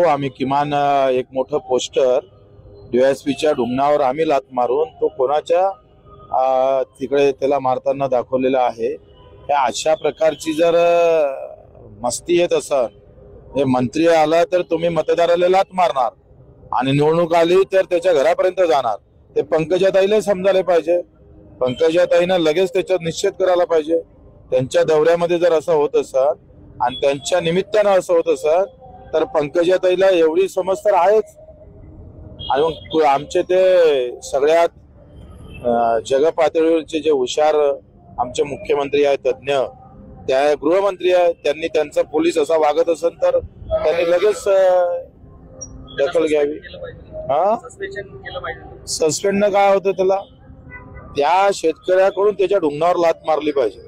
आम्ही किमान एक मोठं पोस्टर DSPच्या ढुंगणावर आम्ही लात मारून तो कोणाच्या तिकडे त्याला मारताना दाखवलेला आहे। या अशा प्रकारची जर मस्ती येत असेल, हे मंत्री आला तर तुम्ही मतदाराला लात मारणार आणि निवडणूक आली तर त्याच्या घरापर्यंत जाणार, ते पंकजाताईला समजायला पाहिजे। पंकजाताईनं लगेच त्याच्यात निश्चित करायला पाहिजे। त्यांच्या दौऱ्यामध्ये जर असं होत असेल आणि त्यांच्या निमित्तानं असं होत असेल तर पंकजाताईला एवढी समज तर आहेच। आणि मग आमचे ते सगळ्यात जगपातळीवरचे जे हुशार आमचे मुख्यमंत्री आहेत, तज्ञ, त्या गृहमंत्री आहेत, त्यांनी त्यांचा पोलीस असा वागत असेल तर त्यांनी लगेच दखल घ्यावी। सस्पेंड न काय होतं त्याला, त्या शेतकऱ्याकडून त्याच्या ढुंगणावर लात मारली पाहिजे।